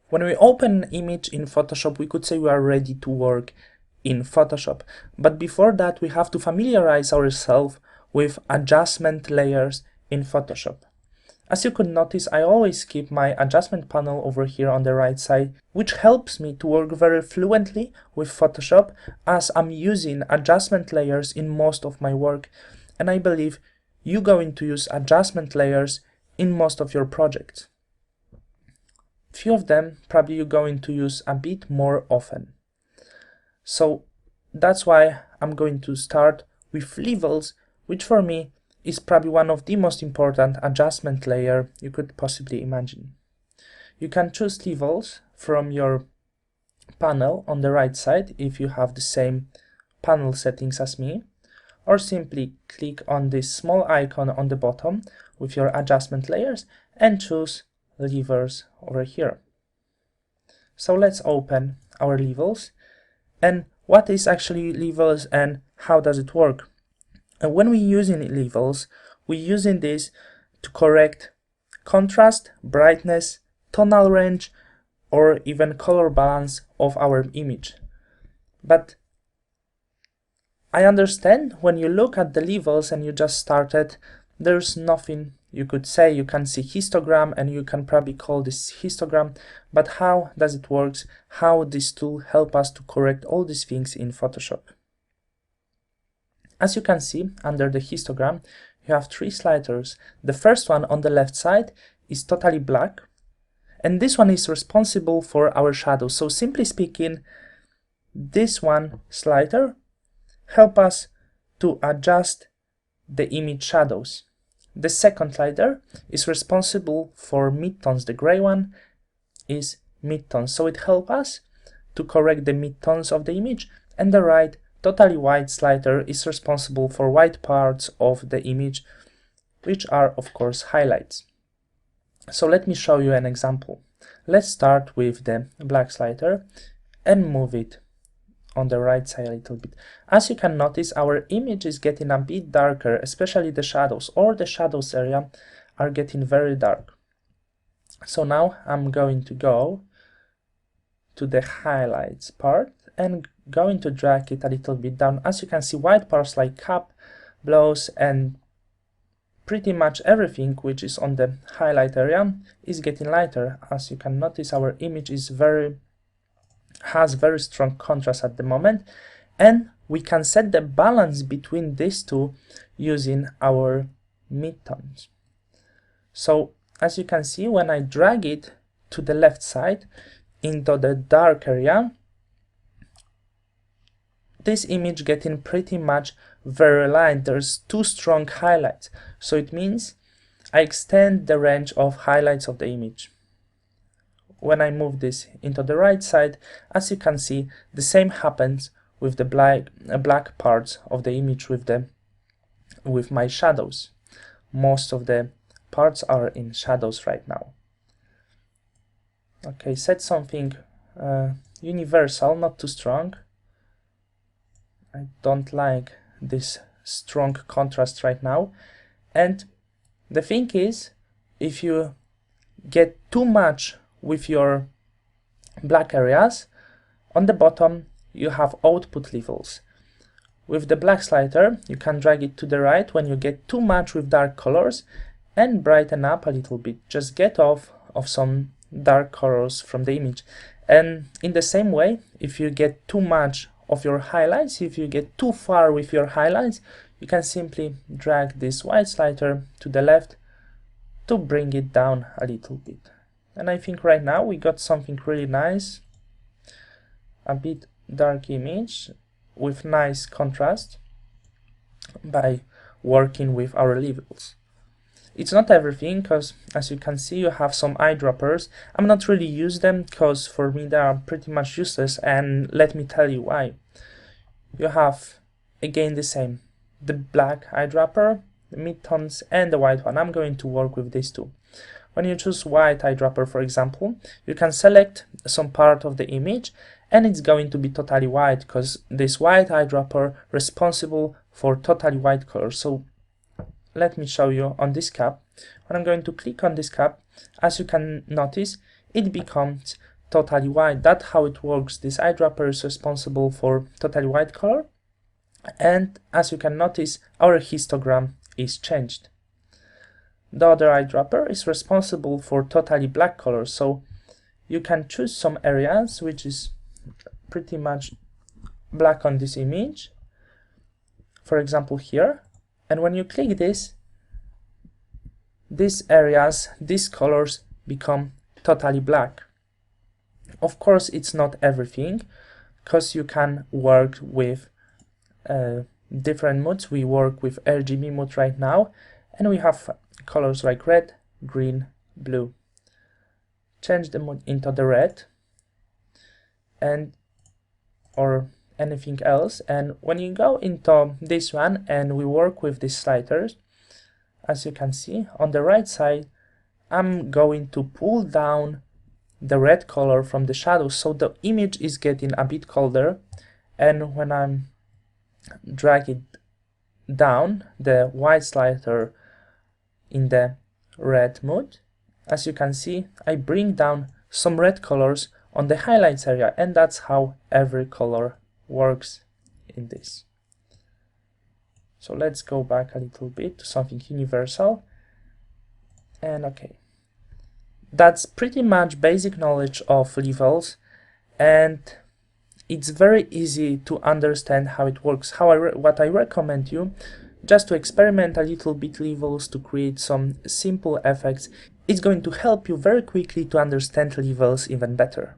When we open an image in Photoshop, we could say we are ready to work in Photoshop. But before that, we have to familiarize ourselves with adjustment layers in Photoshop. As you could notice, I always keep my adjustment panel over here on the right side, which helps me to work very fluently with Photoshop as I'm using adjustment layers in most of my work. And I believe you're going to use adjustment layers in most of your projects. Few of them probably you're going to use a bit more often. So that's why I'm going to start with levels, which for me is probably one of the most important adjustment layer you could possibly imagine. You can choose levels from your panel on the right side if you have the same panel settings as me, or simply click on this small icon on the bottom with your adjustment layers and choose levels over here. So let's open our levels. And what is actually levels and how does it work? And when we're using levels, we're using this to correct contrast, brightness, tonal range, or even color balance of our image. But I understand when you look at the levels and you just started, there's nothing you could say. You can see histogram and you can probably call this histogram, but how does it work? How this tool help us to correct all these things in Photoshop? As you can see under the histogram, you have three sliders. The first one on the left side is totally black, and this one is responsible for our shadows. So simply speaking, this one slider help us to adjust the image shadows. The second slider is responsible for midtones. The gray one is midtones, so it helps us to correct the midtones of the image, and the right totally white slider is responsible for white parts of the image, which are of course highlights. So let me show you an example. Let's start with the black slider and move it on the right side a little bit. As you can notice, our image is getting a bit darker, especially the shadows, or the shadows area are getting very dark. So now I'm going to go to the highlights part and going to drag it a little bit down. As you can see, white parts like cap, blows, and pretty much everything which is on the highlight area is getting lighter. As you can notice, our image is has very strong contrast at the moment, and we can set the balance between these two using our midtones. So as you can see, when I drag it to the left side into the dark area, this image getting pretty much very light. There's two strong highlights, so it means I extend the range of highlights of the image. When I move this into the right side, as you can see, the same happens with the black parts of the image with my shadows. Most of the parts are in shadows right now. Okay, set something universal, not too strong. I don't like this strong contrast right now. And the thing is, if you get too much with your black areas, on the bottom you have output levels. With the black slider, you can drag it to the right when you get too much with dark colors and brighten up a little bit. Just get off of some dark colors from the image. And in the same way, if you get too much of your highlights, if you get too far with your highlights, you can simply drag this white slider to the left to bring it down a little bit. And I think right now we got something really nice, a bit dark image with nice contrast by working with our levels. It's not everything, because as you can see, you have some eyedroppers. I'm not really use them because for me they are pretty much useless, and let me tell you why. You have again the same, the black eyedropper, the midtones, and the white one. I'm going to work with these two. When you choose white eyedropper, for example, you can select some part of the image and it's going to be totally white, because this white eyedropper responsible for totally white color. So let me show you on this cap. When I'm going to click on this cap, as you can notice, it becomes totally white. That's how it works. This eyedropper is responsible for totally white color, and as you can notice, our histogram is changed. The other eyedropper is responsible for totally black color, so you can choose some areas which is pretty much black on this image, for example here, and when you click this, these areas, these colors become totally black. Of course, it's not everything, because you can work with different modes. We work with RGB mode right now, and we have colors like red, green, blue. Change the mode into the red, and or anything else, and when you go into this one and we work with these sliders, as you can see on the right side, I'm going to pull down the red color from the shadows, so the image is getting a bit colder, and when I'm drag it down, the white slider in the red mode, as you can see, I bring down some red colors on the highlights area, and that's how every color works in this. So let's go back a little bit to something universal, and okay. That's pretty much basic knowledge of levels, and it's very easy to understand how it works. What I recommend you, just to experiment a little bit levels to create some simple effects. It's going to help you very quickly to understand levels even better.